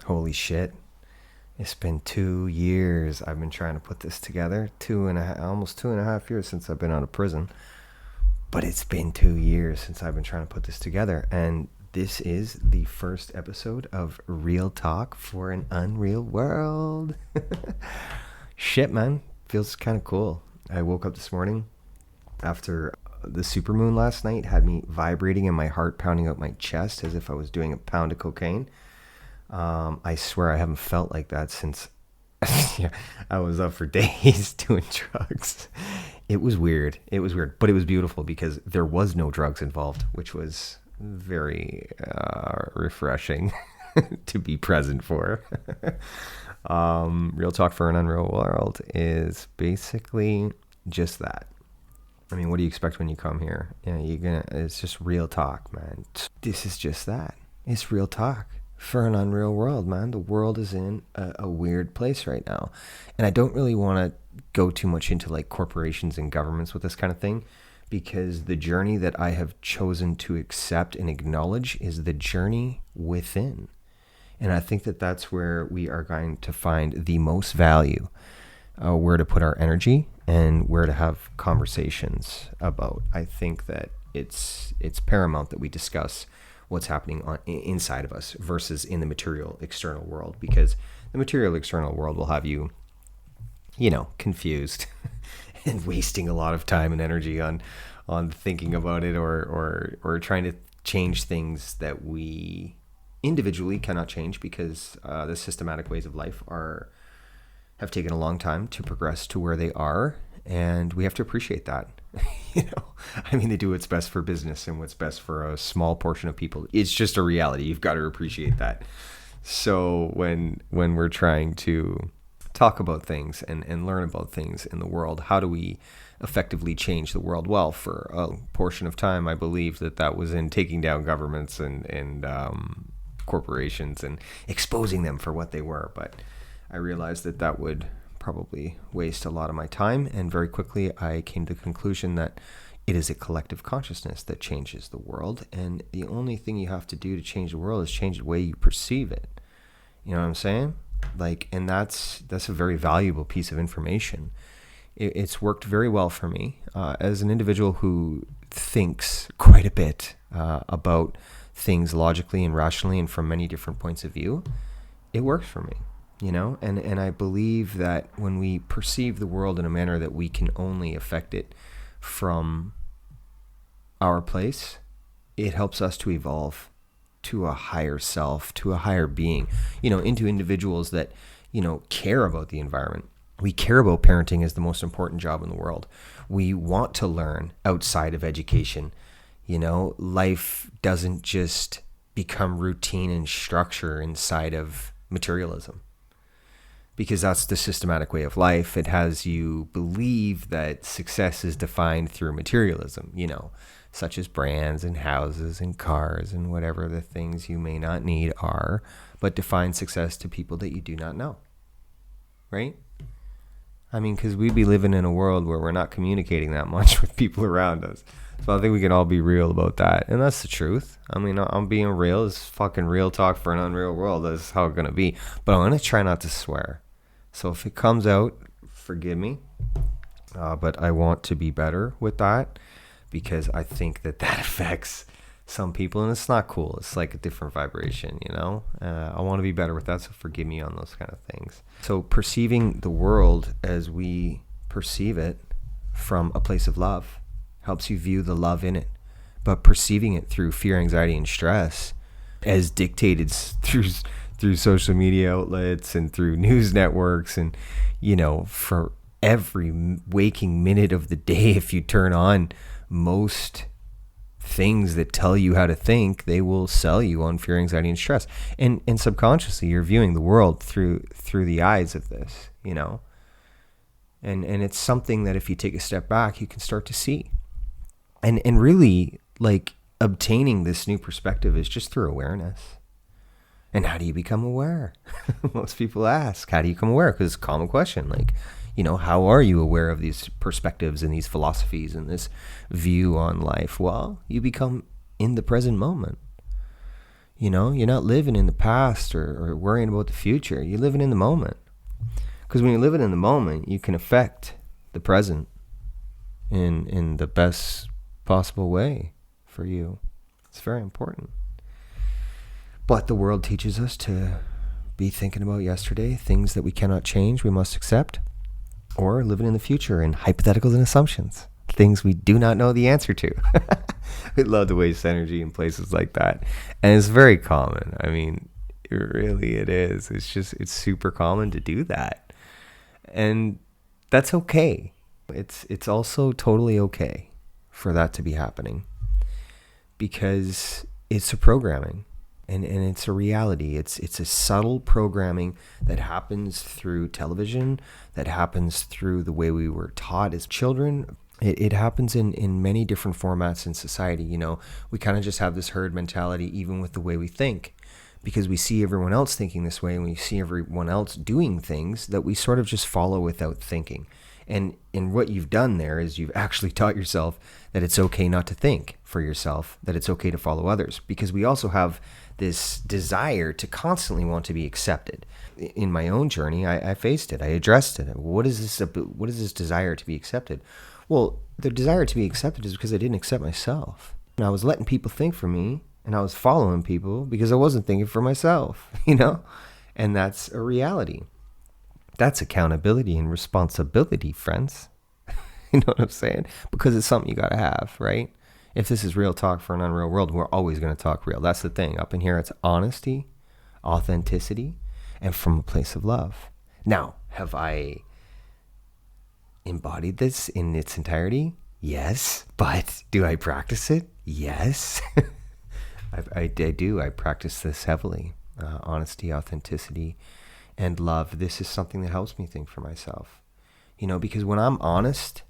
Holy shit. It's been 2 years I've been trying to put this together. Almost 2.5 years since I've been out of prison. But it's been 2 years since I've been trying to put this together. And this is the first episode of Real Talk for an Unreal World. Shit, man. Feels kind of cool. I woke up this morning after the supermoon last night had me vibrating and my heart pounding out my chest as if I was doing a pound of cocaine. I swear I haven't felt like that since I was up for days doing drugs. It was weird, but it was beautiful because there was no drugs involved, which was very refreshing to be present for. Real Talk for an Unreal World is basically just that. I mean, what do you expect when you come here? It's just real talk, man. This is just that. It's real talk for an unreal world, man. The world is in a weird place right now. And I don't really want to go too much into like corporations and governments with this kind of thing, because the journey that I have chosen to accept and acknowledge is the journey within. And I think that that's where we are going to find the most value, where to put our energy and where to have conversations about. I think that it's paramount that we discuss what's happening inside of us versus in the material external world, because the material external world will have you, confused and wasting a lot of time and energy on thinking about it or trying to change things that we individually cannot change, because the systematic ways of life have taken a long time to progress to where they are, and we have to appreciate that. They do what's best for business and what's best for a small portion of people. It's just a reality. You've got to appreciate that. So when we're trying to talk about things and learn about things in the world, how do we effectively change the world? Well, for a portion of time, I believe that was in taking down governments and corporations and exposing them for what they were. But I realized that would probably waste a lot of my time, and very quickly I came to the conclusion that it is a collective consciousness that changes the world, and the only thing you have to do to change the world is change the way you perceive it. You know what I'm saying? And that's a very valuable piece of information. It's worked very well for me as an individual who thinks quite a bit about things logically and rationally and from many different points of view. It works for me. And I believe that when we perceive the world in a manner that we can only affect it from our place, it helps us to evolve to a higher self, to a higher being, into individuals that, care about the environment. We care about parenting as the most important job in the world. We want to learn outside of education. Life doesn't just become routine and structure inside of materialism, because that's the systematic way of life. It has you believe that success is defined through materialism, such as brands and houses and cars and whatever the things you may not need are, but define success to people that you do not know, right? Because we'd be living in a world where we're not communicating that much with people around us. So I think we can all be real about that. And that's the truth. I'm being real. It's fucking real talk for an unreal world. That's how it's going to be. But I'm going to try not to swear. So if it comes out, forgive me. But I want to be better with that, because I think that affects some people, and it's not cool. It's like a different vibration, I want to be better with that, so forgive me on those kind of things. So perceiving the world as we perceive it from a place of love helps you view the love in it. But perceiving it through fear, anxiety, and stress, as dictated through social media outlets and through news networks, and for every waking minute of the day, if you turn on most things that tell you how to think, they will sell you on fear, anxiety, and stress. And subconsciously you're viewing the world through the eyes of this, and it's something that if you take a step back, you can start to see. And really, obtaining this new perspective is just through awareness. And how do you become aware? Most people ask, how do you become aware? Because it's a common question. How are you aware of these perspectives and these philosophies and this view on life? Well, you become in the present moment. You're not living in the past or worrying about the future. You're living in the moment. Because when you're living in the moment, you can affect the present in the best possible way for you. It's very important. But the world teaches us to be thinking about yesterday, things that we cannot change, we must accept, or living in the future in hypotheticals and assumptions, things we do not know the answer to. We love to waste energy in places like that. And it's very common. I mean, it is. It's super common to do that. And that's okay. It's also totally okay for that to be happening, because it's a programming and it's a reality. It's a subtle programming that happens through television, that happens through the way we were taught as children. It happens in many different formats in society. We kind of just have this herd mentality, even with the way we think, because we see everyone else thinking this way and we see everyone else doing things that we sort of just follow without thinking. And what you've done there is you've actually taught yourself that it's okay not to think for yourself, that it's okay to follow others, because we also have this desire to constantly want to be accepted. In my own journey, I faced it. I addressed it. What is this desire to be accepted? Well, the desire to be accepted is because I didn't accept myself. And I was letting people think for me, and I was following people because I wasn't thinking for myself, And that's a reality. That's accountability and responsibility, friends. You know what I'm saying? Because it's something you got to have, right? If this is real talk for an unreal world, we're always going to talk real. That's the thing. Up in here, it's honesty, authenticity, and from a place of love. Now, have I embodied this in its entirety? Yes. But do I practice it? Yes. I do. I practice this heavily. Honesty, authenticity, and love. This is something that helps me think for myself. Because when I'm honest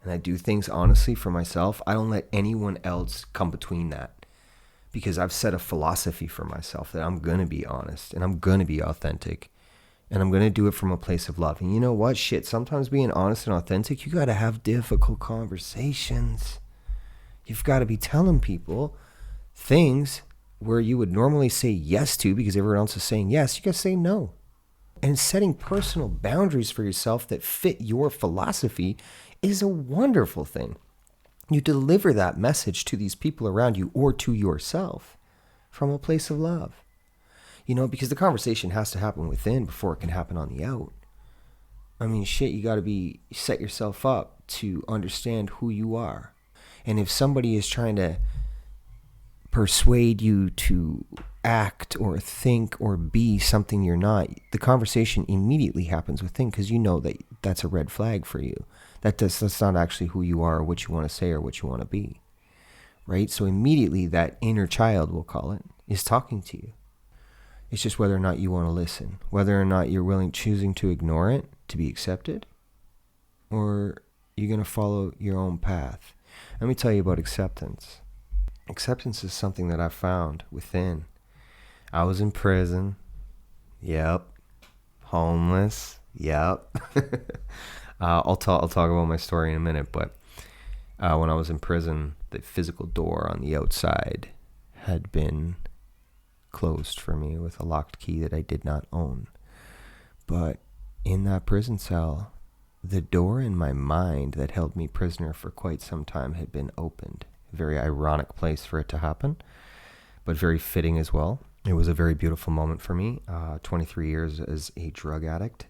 and I do things honestly for myself, I don't let anyone else come between that. Because I've set a philosophy for myself that I'm going to be honest and I'm going to be authentic. And I'm going to do it from a place of love. And you know what? Sometimes being honest and authentic, you got to have difficult conversations. You've got to be telling people things where you would normally say yes to because everyone else is saying yes. You got to say no. And setting personal boundaries for yourself that fit your philosophy is a wonderful thing. You deliver that message to these people around you or to yourself from a place of love. Because the conversation has to happen within before it can happen on the out. I mean, you got to set yourself up to understand who you are. And if somebody is trying to persuade you to act or think or be something you're not, the conversation immediately happens within, because you know that that's a red flag for you. That's not actually who you are or what you want to say or what you want to be. Right? So immediately that inner child, we'll call it, is talking to you. It's just whether or not you want to listen, whether or not you're choosing to ignore it to be accepted, or you're going to follow your own path. Let me tell you about acceptance. Acceptance is something that I found within. I was in prison. Yep. Homeless. Yep. I'll talk about my story in a minute, but when I was in prison, the physical door on the outside had been closed for me with a locked key that I did not own. But in that prison cell, the door in my mind that held me prisoner for quite some time had been opened. A very ironic place for it to happen, but very fitting as well. It was a very beautiful moment for me. 23 years as a drug addict.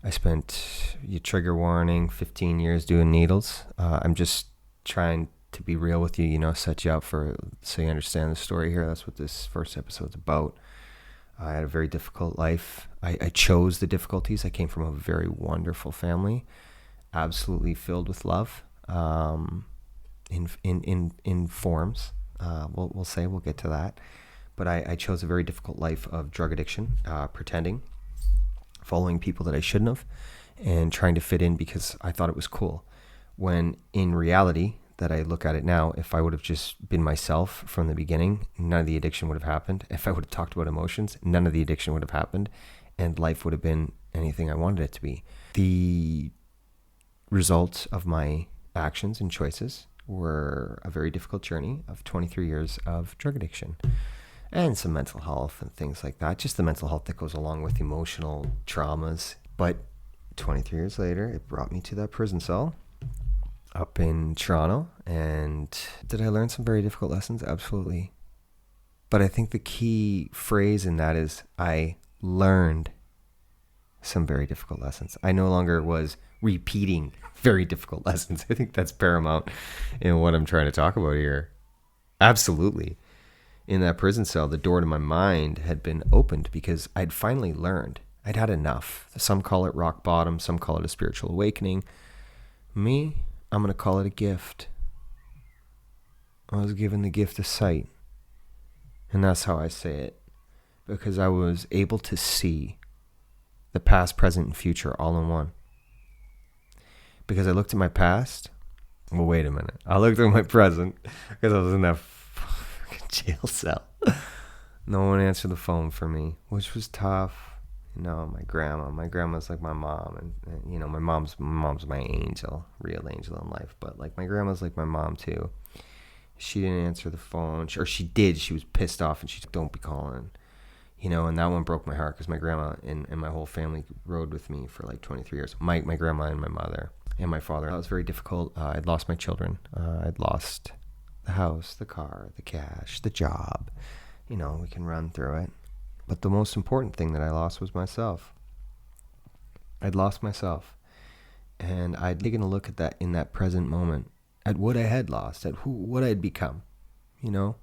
I spent, trigger warning, 15 years doing needles. I'm just trying to be real with you, set you up so you understand the story here. That's what this first episode's about. I had a very difficult life. I chose the difficulties. I came from a very wonderful family, absolutely filled with love, in forms. We'll get to that. But I chose a very difficult life of drug addiction, pretending, following people that I shouldn't have, and trying to fit in because I thought it was cool. When in reality, that I look at it now, if I would have just been myself from the beginning, none of the addiction would have happened. If I would have talked about emotions, none of the addiction would have happened, and life would have been anything I wanted it to be. The results of my actions and choices were a very difficult journey of 23 years of drug addiction. and some mental health and things like that. Just the mental health that goes along with emotional traumas. But 23 years later, it brought me to that prison cell up in Toronto. And did I learn some very difficult lessons? Absolutely. But I think the key phrase in that is I learned some very difficult lessons. I no longer was repeating very difficult lessons. I think that's paramount in what I'm trying to talk about here. Absolutely. In that prison cell, the door to my mind had been opened because I'd finally learned. I'd had enough. Some call it rock bottom. Some call it a spiritual awakening. Me, I'm going to call it a gift. I was given the gift of sight. And that's how I say it. Because I was able to see the past, present, and future all in one. Because I looked at my past. Well, wait a minute. I looked at my present because I was in that fucking jail cell. No one answered the phone for me, which was tough. My grandma's like my mom, and my mom's my angel, real angel in life. But like my grandma's like my mom too. She didn't answer the phone, or she did. She was pissed off, and she said, "Don't be calling." And that one broke my heart because my grandma and my whole family rode with me for like 23 years. My grandma and my mother and my father. That was very difficult. I'd lost my children. I'd lost the house, the car, the cash, the job. We can run through it. But the most important thing that I lost was myself. I'd lost myself. And I'd taken a look at that in that present moment, at what I had lost, at what I had become, And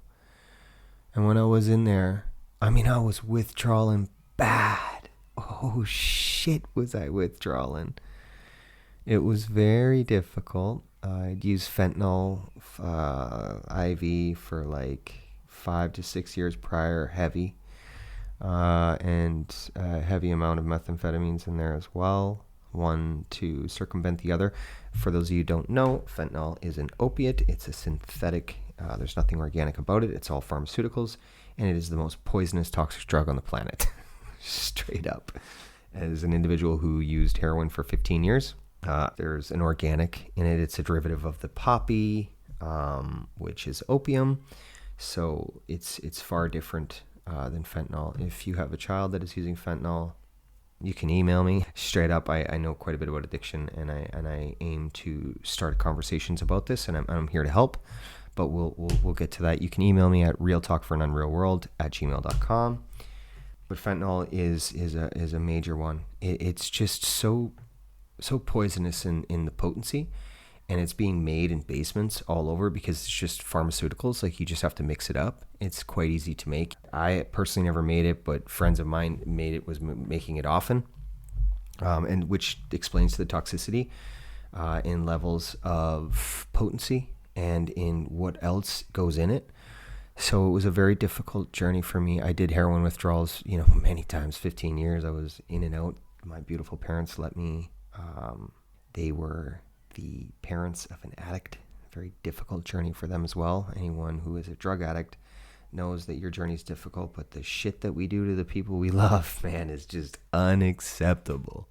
when I was in there, I was withdrawing bad. Oh, shit, was I withdrawing. It was very difficult. I'd used fentanyl IV for like 5 to 6 years prior, heavy. And a heavy amount of methamphetamines in there as well. One to circumvent the other. For those of you who don't know, fentanyl is an opiate. It's a synthetic. There's nothing organic about it. It's all pharmaceuticals. And it is the most poisonous, toxic drug on the planet. Straight up. As an individual who used heroin for 15 years, there's an organic in it. It's a derivative of the poppy, which is opium. So it's far different than fentanyl. If you have a child that is using fentanyl, you can email me. Straight up, I know quite a bit about addiction, and I aim to start conversations about this, and I'm here to help. But we'll get to that. You can email me at realtalkforanunrealworld@gmail.com. But fentanyl is a major one. It's just so poisonous in the potency, and it's being made in basements all over because it's just pharmaceuticals. Like, you just have to mix it up. It's quite easy to make. I personally never made it, but friends of mine was making it often, and which explains the toxicity in levels of potency and in what else goes in it. So it was a very difficult journey for me. I did heroin withdrawals, many times, 15 years. I was in and out. My beautiful parents let me. They were the parents of an addict. Very difficult journey for them as well. Anyone who is a drug addict knows that your journey is difficult, but the shit that we do to the people we love, man, is just unacceptable.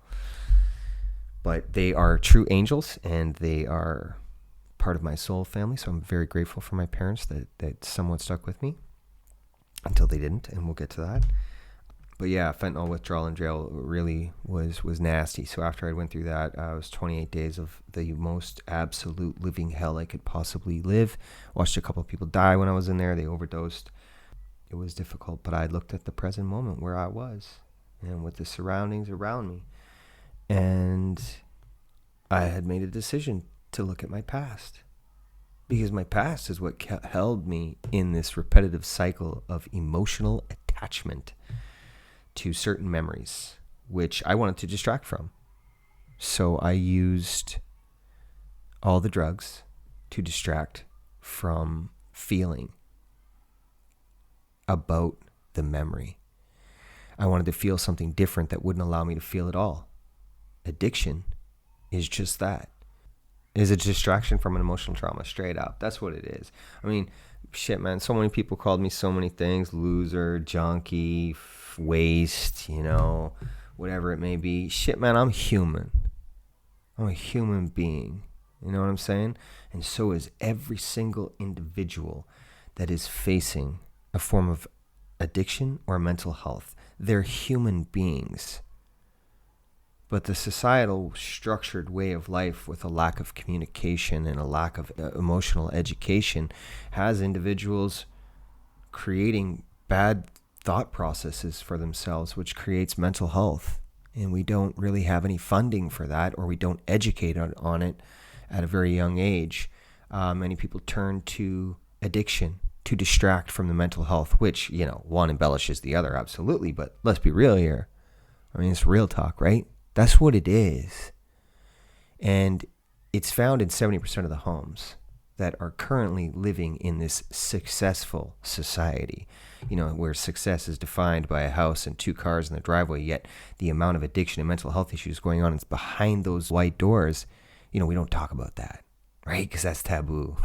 But they are true angels, and they are part of my soul family, so I'm very grateful for my parents that somewhat stuck with me until they didn't, and we'll get to that. But yeah, fentanyl withdrawal in jail really was nasty. So after I went through that, it was 28 days of the most absolute living hell I could possibly live. Watched a couple of people die when I was in there. They overdosed. It was difficult, but I looked at the present moment where I was and with the surroundings around me. And I had made a decision to look at my past, because my past is what held me in this repetitive cycle of emotional attachment to certain memories, which I wanted to distract from. So I used all the drugs to distract from feeling about the memory. I wanted to feel something different that wouldn't allow me to feel it all. Addiction is just that. It is a distraction from an emotional trauma, straight up. That's what it is. I mean, shit, man, so many people called me so many things: loser, junkie, waste, whatever it may be. Shit, man, I'm human. I'm a human being. You know what I'm saying? And so is every single individual that is facing a form of addiction or mental health. They're human beings. But the societal structured way of life with a lack of communication and a lack of emotional education has individuals creating bad thought processes for themselves, which creates mental health. And we don't really have any funding for that, or we don't educate on it at a very young age. Many people turn to addiction to distract from the mental health, which, one embellishes the other, absolutely. But let's be real here. I mean, it's real talk, right? That's what it is. And it's found in 70% of the homes that are currently living in this successful society, where success is defined by a house and 2 cars in the driveway, yet the amount of addiction and mental health issues going on is behind those white doors. We don't talk about that, right? Because that's taboo.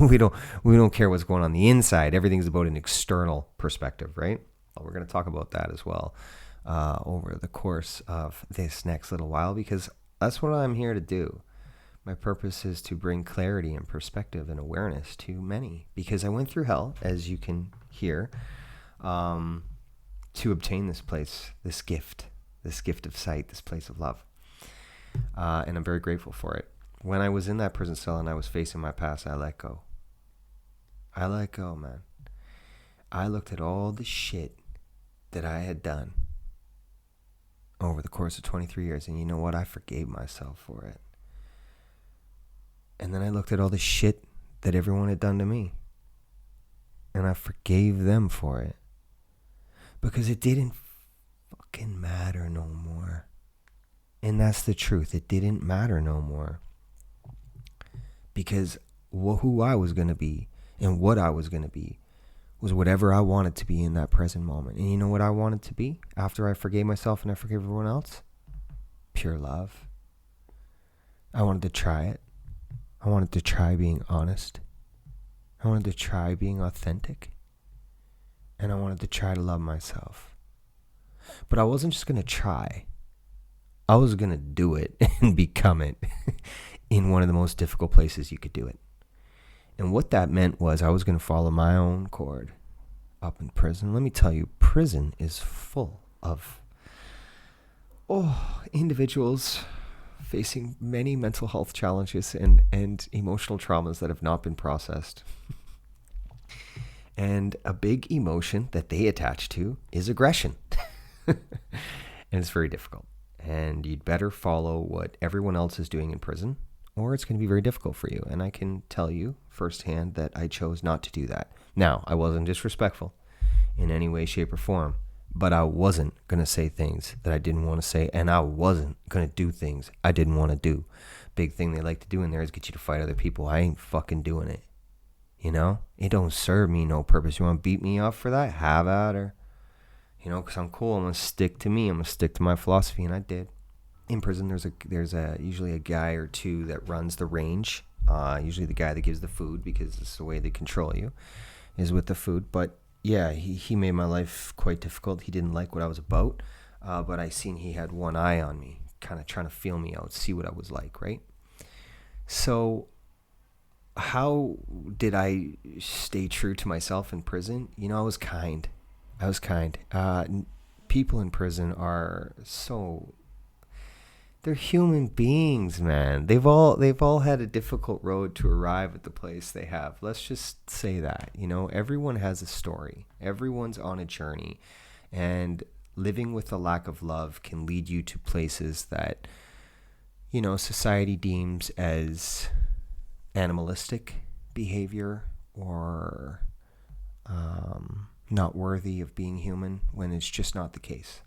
we don't care what's going on the inside. Everything's about an external perspective, right? Well, we're going to talk about that as well over the course of this next little while, because that's what I'm here to do. My purpose is to bring clarity and perspective and awareness to many, because I went through hell, as you can hear, to obtain this place, this gift of sight, this place of love. And I'm very grateful for it. When I was in that prison cell and I was facing my past, I let go. I let go, man. I looked at all the shit that I had done over the course of 23 years, and you know what? I forgave myself for it. And then I looked at all the shit that everyone had done to me, and I forgave them for it, because it didn't fucking matter no more. And that's the truth. It didn't matter no more, because who I was going to be and what I was going to be was whatever I wanted to be in that present moment. And you know what I wanted to be after I forgave myself and I forgave everyone else? Pure love. I wanted to try it. I wanted to try being honest. I wanted to try being authentic. And I wanted to try to love myself. But I wasn't just going to try. I was going to do it and become it in one of the most difficult places you could do it. And what that meant was I was going to follow my own cord up in prison. Let me tell you, prison is full of individuals facing many mental health challenges and emotional traumas that have not been processed. And a big emotion that they attach to is aggression. And it's very difficult. And you'd better follow what everyone else is doing in prison, or it's going to be very difficult for you. And I can tell you firsthand that I chose not to do that. Now, I wasn't disrespectful in any way, shape, or form, but I wasn't going to say things that I didn't want to say, and I wasn't going to do things I didn't want to do. Big thing they like to do in there is get you to fight other people. I ain't fucking doing it. It don't serve me no purpose. You want to beat me up for that? Have at her. Because I'm cool. I'm going to stick to me. I'm going to stick to my philosophy, and I did. In prison, there's usually a guy or two that runs the range. Usually the guy that gives the food, because it's the way they control you, is with the food. But yeah, he made my life quite difficult. He didn't like what I was about, but I seen he had one eye on me, kind of trying to feel me out, see what I was like, right? So how did I stay true to myself in prison? I was kind. People in prison are they're human beings, man. They've all had a difficult road to arrive at the place they have. Let's just say that. Everyone has a story. Everyone's on a journey. And living with a lack of love can lead you to places that, society deems as animalistic behavior or not worthy of being human, when it's just not the case.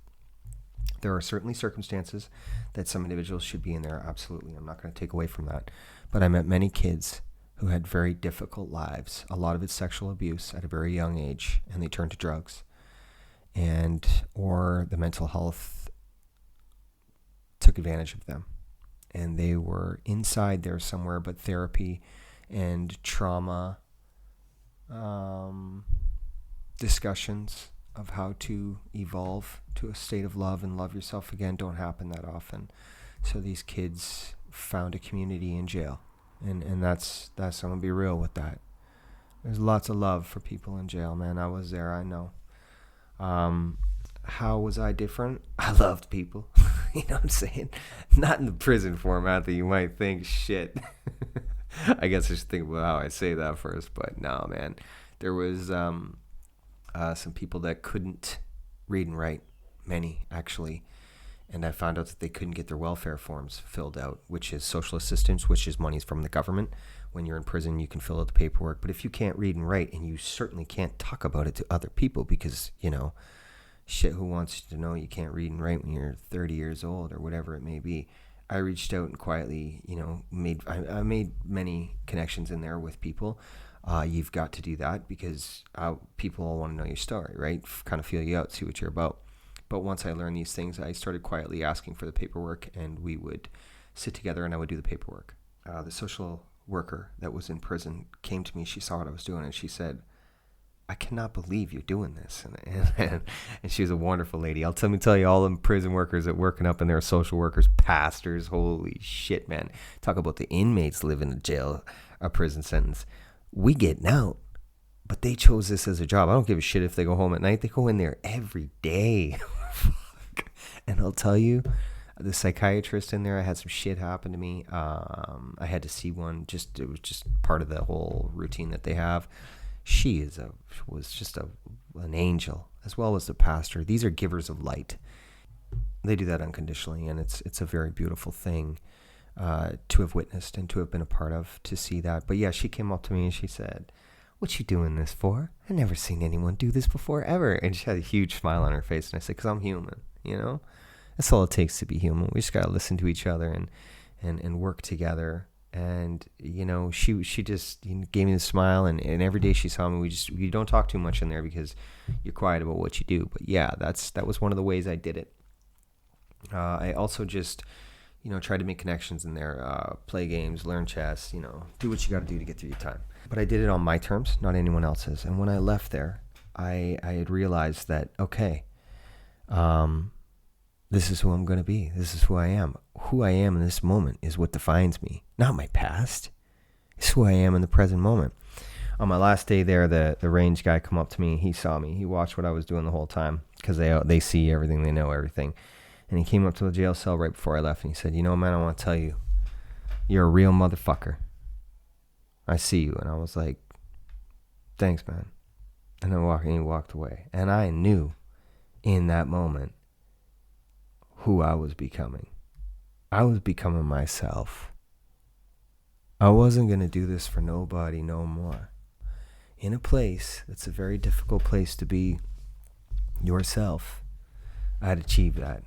There are certainly circumstances that some individuals should be in there. Absolutely. I'm not going to take away from that. But I met many kids who had very difficult lives. A lot of it's sexual abuse at a very young age, and they turned to drugs. Or the mental health took advantage of them. And they were inside there somewhere, but therapy and trauma discussions of how to evolve to a state of love and love yourself again don't happen that often. So these kids found a community in jail. And that's I'm going to be real with that. There's lots of love for people in jail, man. I was there, I know. How was I different? I loved people. You know what I'm saying? Not in the prison format that you might think. Shit. I guess I should think about how I say that first. But no, man. There was some people that couldn't read and write. Many, actually. And I found out that they couldn't get their welfare forms filled out, which is social assistance, which is monies from the government. When you're in prison, you can fill out the paperwork. But if you can't read and write, and you certainly can't talk about it to other people because, shit, who wants you to know you can't read and write when you're 30 years old or whatever it may be. I reached out and quietly, I made many connections in there with people. You've got to do that because people all want to know your story, right? Kind of feel you out, see what you're about. But once I learned these things, I started quietly asking for the paperwork, and we would sit together and I would do the paperwork. The social worker that was in prison came to me. She saw what I was doing, and she said, I cannot believe you're doing this. And she was a wonderful lady. Let me tell you, all them prison workers that working up in there, social workers, pastors, holy shit, man. Talk about the inmates living in jail, a prison sentence. We getting out. But they chose this as a job. I don't give a shit if they go home at night. They go in there every day. And I'll tell you, the psychiatrist in there, I had some shit happen to me. I had to see one. It was just part of the whole routine that they have. She was just an angel, as well as the pastor. These are givers of light. They do that unconditionally, and it's a very beautiful thing to have witnessed and to have been a part of, to see that. But yeah, she came up to me and she said, what you doing this for? I've never seen anyone do this before, ever. And she had a huge smile on her face, and I said, because I'm human, That's all it takes to be human. We just got to listen to each other and work together. And, she just gave me the smile, and every day she saw me, we don't talk too much in there because you're quiet about what you do. But yeah, that was one of the ways I did it. I also just, tried to make connections in there, play games, learn chess, do what you got to do to get through your time. But I did it on my terms, not anyone else's. And when I left there, I had realized that, okay, this is who I'm going to be. This is who I am. Who I am in this moment is what defines me, not my past. It's who I am in the present moment. On my last day there, the range guy come up to me. He saw me. He watched what I was doing the whole time because they see everything. They know everything. And he came up to the jail cell right before I left, and he said, man, I want to tell you, you're a real motherfucker. I see you. And I was like, thanks, man. And he walked away. And I knew in that moment who I was becoming. I was becoming myself. I wasn't going to do this for nobody no more. In a place that's a very difficult place to be yourself, I had achieved that.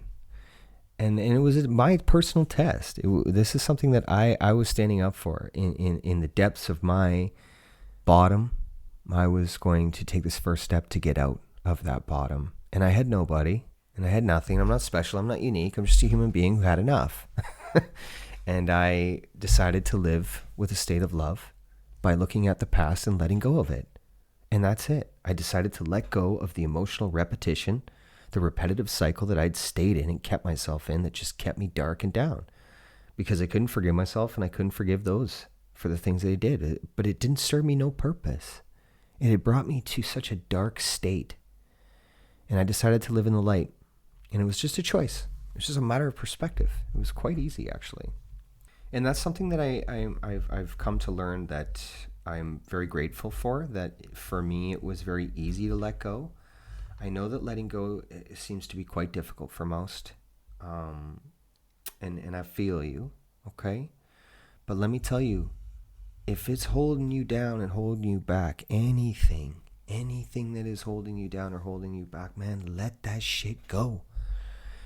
And it was my personal test. This is something that I was standing up for. In the depths of my bottom, I was going to take this first step to get out of that bottom. And I had nobody, and I had nothing. I'm not special. I'm not unique. I'm just a human being who had enough. And I decided to live with a state of love by looking at the past and letting go of it. And that's it. I decided to let go of the emotional repetition, the repetitive cycle that I'd stayed in and kept myself in, that just kept me dark and down, because I couldn't forgive myself and I couldn't forgive those for the things they did. But it didn't serve me no purpose. It had brought me to such a dark state. And I decided to live in the light. And it was just a choice. It was just a matter of perspective. It was quite easy, actually. And that's something that I've come to learn that I'm very grateful for, that for me it was very easy to let go. I know that letting go seems to be quite difficult for most. And I feel you, okay? But let me tell you, if it's holding you down and holding you back, anything that is holding you down or holding you back, man, let that shit go.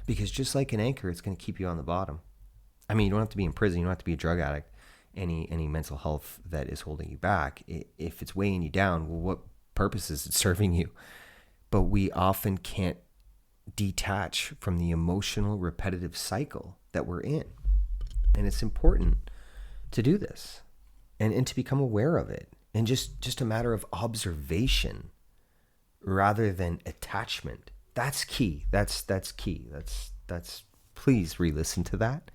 Because just like an anchor, it's going to keep you on the bottom. I mean, you don't have to be in prison. You don't have to be a drug addict. Any mental health that is holding you back, if it's weighing you down, well, what purpose is it serving you? But we often can't detach from the emotional repetitive cycle that we're in. And it's important to do this and to become aware of it. And just a matter of observation rather than attachment. That's key. That's key. That's please re-listen to that.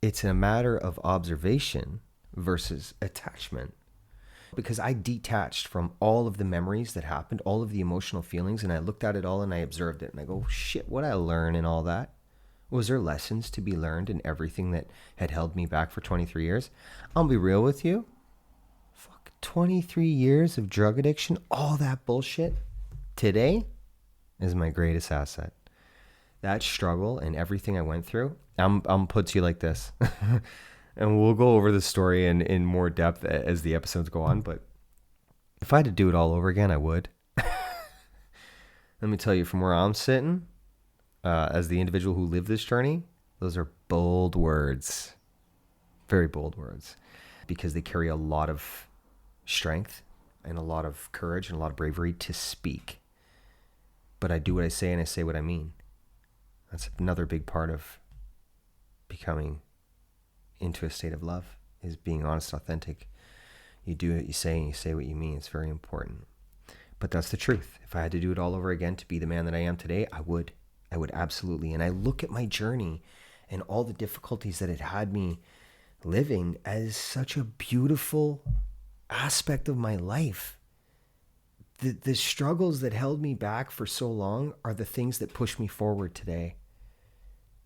It's a matter of observation versus attachment. because I detached from all of the memories that happened, all of the emotional feelings, and I looked at it all and I observed it and I go, shit, what I learned in all that? Was there lessons to be learned in everything that had held me back for 23 years? I'll be real with you. 23 years of drug addiction, all that bullshit, today is my greatest asset. That struggle and everything I went through, I'm put to you like this. And we'll go over the story in more depth as the episodes go on. But if I had to do it all over again, I would. Let me tell you, from where I'm sitting, as the individual who lived this journey, those are bold words. Very bold words. Because they carry a lot of strength and a lot of courage and a lot of bravery to speak. But I do what I say and I say what I mean. That's another big part of becoming into a state of love, is being honest, authentic. You do what you say and you say what you mean. It's very important. But that's the truth. If I had to do it all over again to be the man that I am today, I would. I would absolutely. And I look at my journey and all the difficulties that it had me living as such a beautiful aspect of my life. The struggles that held me back for so long are the things that push me forward today.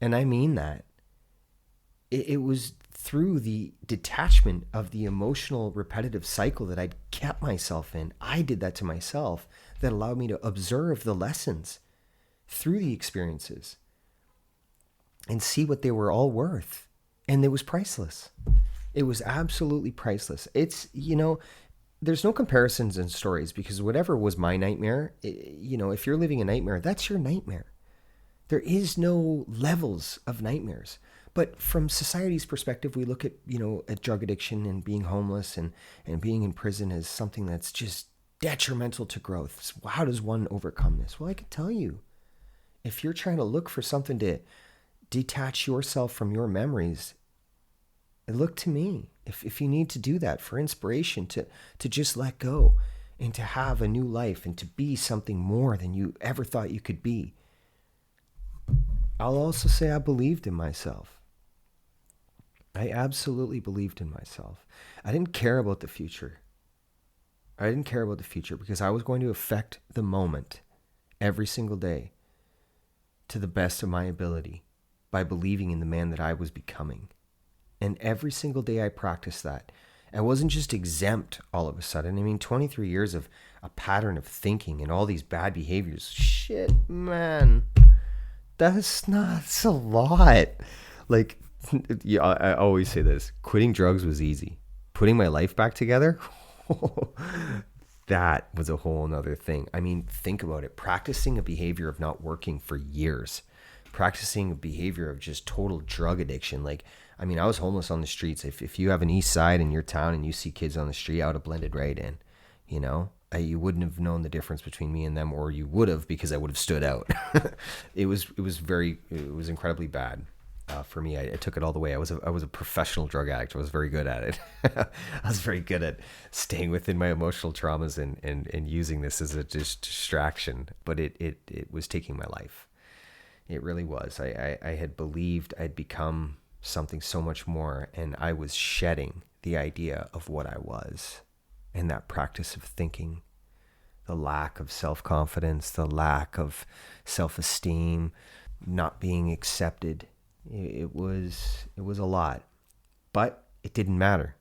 And I mean that. It was through the detachment of the emotional repetitive cycle that I'd kept myself in. I did that to myself, that allowed me to observe the lessons through the experiences and see what they were all worth. And it was priceless. It was absolutely priceless. It's, there's no comparisons in stories, because whatever was my nightmare, if you're living a nightmare, that's your nightmare. There is no levels of nightmares. But from society's perspective, we look at, at drug addiction and being homeless and being in prison as something that's just detrimental to growth. So how does one overcome this? Well, I can tell you, if you're trying to look for something to detach yourself from your memories, look to me. If you need to do that for inspiration, to just let go and to have a new life and to be something more than you ever thought you could be. I'll also say I believed in myself. I absolutely believed in myself. I didn't care about the future. I didn't care about the future because I was going to affect the moment every single day to the best of my ability by believing in the man that I was becoming. And every single day I practiced that. I wasn't just exempt all of a sudden. I mean, 23 years of a pattern of thinking and all these bad behaviors. Shit, man. That's a lot. Like, yeah, I always say this. Quitting drugs was easy. Putting my life back together, that was a whole nother thing. I mean, think about it. Practicing a behavior of not working for years. Practicing a behavior of just total drug addiction. Like, I mean, I was homeless on the streets. If you have an east side in your town and you see kids on the street, I would have blended right in, you wouldn't have known the difference between me and them, or you would have, because I would have stood out. It was incredibly bad for me. I took it all the way. I was a professional drug addict. I was very good at it. I was very good at staying within my emotional traumas and using this as a distraction. But it was taking my life. It really was. I had believed I'd become something so much more, and I was shedding the idea of what I was. And that practice of thinking, the lack of self-confidence, the lack of self-esteem, not being accepted, it was a lot. But it didn't matter.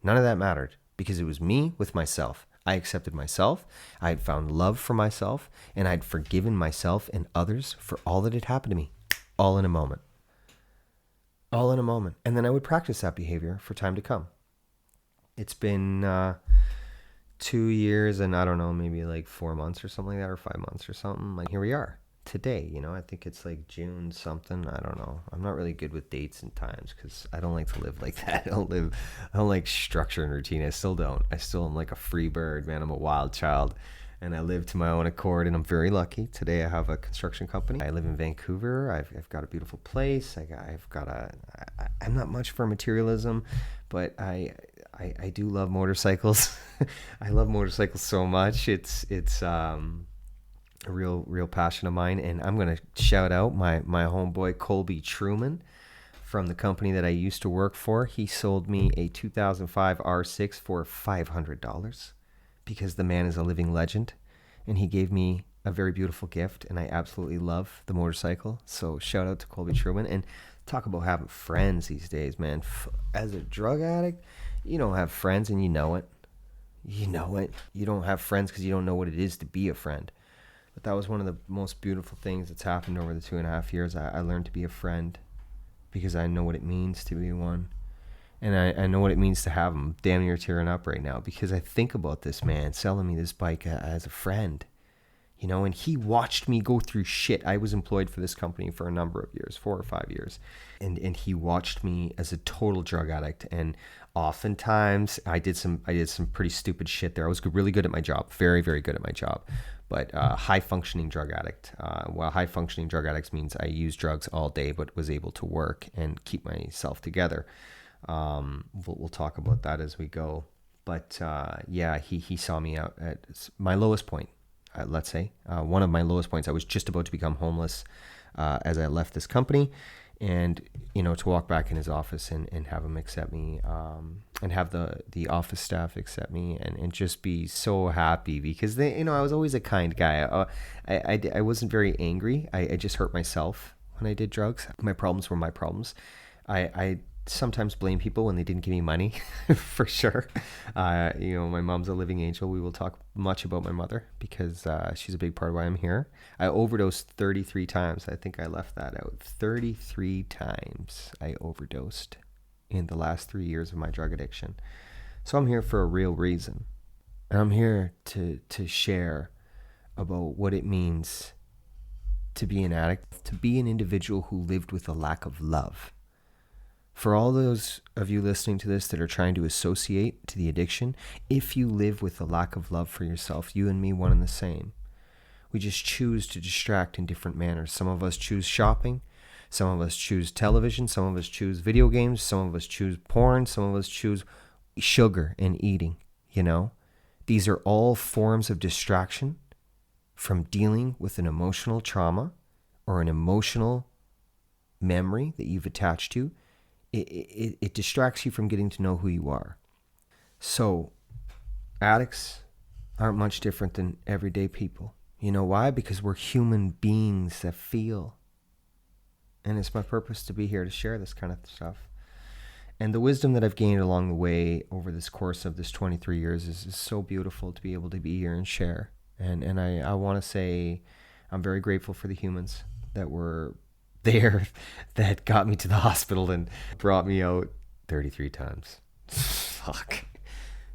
None of that mattered, because it was me with myself. I accepted myself. I had found love for myself, and I'd forgiven myself and others for all that had happened to me, all in a moment. All in a moment. And then I would practice that behavior for time to come. It's been 2 years and I don't know, maybe like 4 months or something like that, or 5 months or something. Like, here we are today, I think it's like June something. I don't know. I'm not really good with dates and times because I don't like to live like that. I don't like structure and routine. I still don't. I still am like a free bird, man. I'm a wild child. And I live to my own accord, and I'm very lucky. Today I have a construction company. I live in Vancouver. I've got a beautiful place. I'm not much for materialism, but I do love motorcycles. I love motorcycles so much. It's a real passion of mine. And I'm going to shout out my homeboy, Colby Truman, from the company that I used to work for. He sold me a 2005 R6 for $500 because the man is a living legend, and he gave me a very beautiful gift, and I absolutely love the motorcycle. So shout out to Colby Truman. And talk about having friends these days, man. As a drug addict, you don't have friends, and you know it. You know it. You don't have friends because you don't know what it is to be a friend. But that was one of the most beautiful things that's happened over the 2.5 years. I learned to be a friend because I know what it means to be one. And I know what it means to have him. Damn near tearing up right now because I think about this man selling me this bike as a friend. You know, and he watched me go through shit. I was employed for this company for a number of years, 4 or 5 years. And he watched me as a total drug addict. And oftentimes I did some pretty stupid shit there. I was really good at my job, very, very good at my job. But high functioning drug addict. Well, high functioning drug addicts means I used drugs all day, but was able to work and keep myself together. We'll talk about that as we go. But yeah, he saw me out at my lowest point. Let's say one of my lowest points. I was just about to become homeless as I left this company, and to walk back in his office and have him accept me, and have the office staff accept me, and just be so happy because they, I was always a kind guy. I wasn't very angry. I just hurt myself when I did drugs. My problems were my problems. I sometimes blame people when they didn't give me money, for sure. My mom's a living angel. We will talk much about my mother because she's a big part of why I'm here. I overdosed 33 times. I think I left that out. 33 times I overdosed in the last 3 years of my drug addiction. So I'm here for a real reason. And I'm here to share about what it means to be an addict, to be an individual who lived with a lack of love. For all those of you listening to this that are trying to associate to the addiction, if you live with a lack of love for yourself, you and me, one and the same. We just choose to distract in different manners. Some of us choose shopping. Some of us choose television. Some of us choose video games. Some of us choose porn. Some of us choose sugar and eating, These are all forms of distraction from dealing with an emotional trauma or an emotional memory that you've attached to. It distracts you from getting to know who you are. So addicts aren't much different than everyday people. You know why? Because we're human beings that feel. And it's my purpose to be here to share this kind of stuff. And the wisdom that I've gained along the way over this course of this 23 years is so beautiful to be able to be here and share. And I want to say I'm very grateful for the humans that were there that got me to the hospital and brought me out 33 times. Fuck.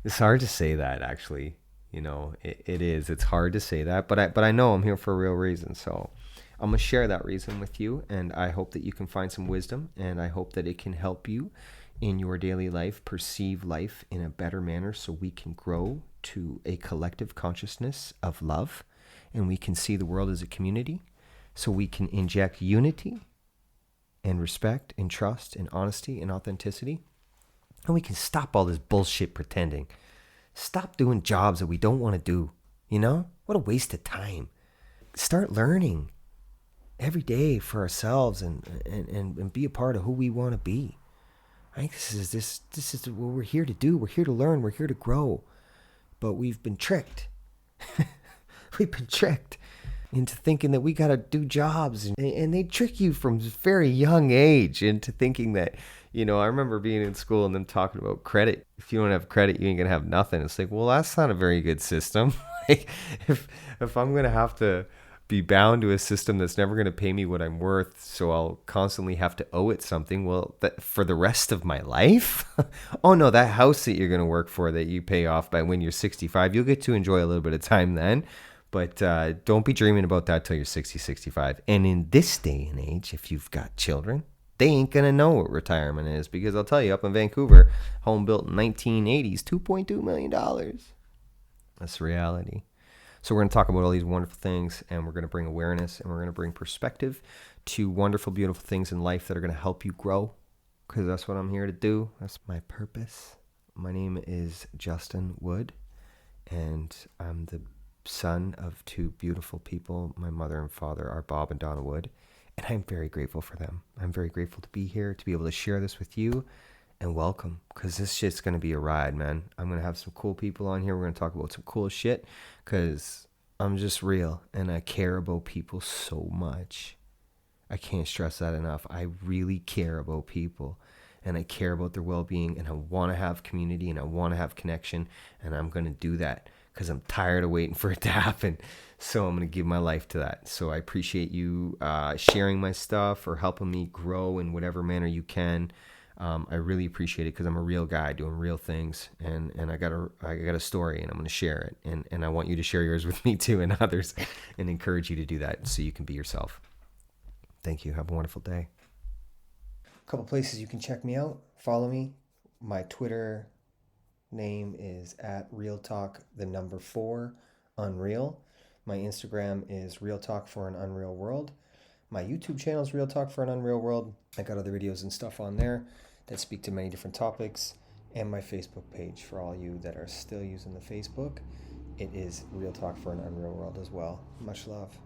It's hard to say that, actually. It is. It's hard to say that, but I know I'm here for a real reason. So I'm going to share that reason with you, and I hope that you can find some wisdom, and I hope that it can help you in your daily life perceive life in a better manner so we can grow to a collective consciousness of love, and we can see the world as a community. So we can inject unity and respect and trust and honesty and authenticity. And we can stop all this bullshit pretending. Stop doing jobs that we don't want to do. What a waste of time. Start learning every day for ourselves and be a part of who we want to be. I think this is what we're here to do. We're here to learn. We're here to grow. But we've been tricked. We've been tricked into thinking that we got to do jobs, and they trick you from a very young age into thinking that, I remember being in school and them talking about credit. If you don't have credit, you ain't gonna have nothing. It's like, well, that's not a very good system. Like, if I'm gonna have to be bound to a system that's never gonna pay me what I'm worth, so I'll constantly have to owe it something, well, that for the rest of my life? Oh no, that house that you're gonna work for that you pay off by when you're 65, you'll get to enjoy a little bit of time then. But don't be dreaming about that till you're 60, 65. And in this day and age, if you've got children, they ain't going to know what retirement is. Because I'll tell you, up in Vancouver, home built in 1980s, $2.2 million. That's reality. So we're going to talk about all these wonderful things, and we're going to bring awareness, and we're going to bring perspective to wonderful, beautiful things in life that are going to help you grow. Because that's what I'm here to do. That's my purpose. My name is Justin Wood, and I'm the son of two beautiful people. My mother and father are Bob and Donna Wood, And I'm very grateful for them. I'm very grateful to be here, to be able to share this with you, and welcome, because this shit's going to be a ride, man. I'm going to have some cool people on here. We're going to talk about some cool shit, because I'm just real, and I care about people so much. I can't stress that enough. I really care about people, and I care about their well-being, and I want to have community, and I want to have connection, and I'm going to do that because I'm tired of waiting for it to happen. So I'm going to give my life to that. So I appreciate you sharing my stuff or helping me grow in whatever manner you can. I really appreciate it because I'm a real guy doing real things, and I got a story, and I'm going to share it, and I want you to share yours with me too and others, and encourage you to do that so you can be yourself. Thank you. Have a wonderful day. A couple places you can check me out. Follow me. My Twitter name is @realtalk4unreal. My Instagram is Real Talk for an Unreal World. My YouTube channel is Real Talk for an Unreal World. I got other videos and stuff on there that speak to many different topics. And my Facebook page for all you that are still using the Facebook. It is Real Talk for an Unreal World as well. Much love.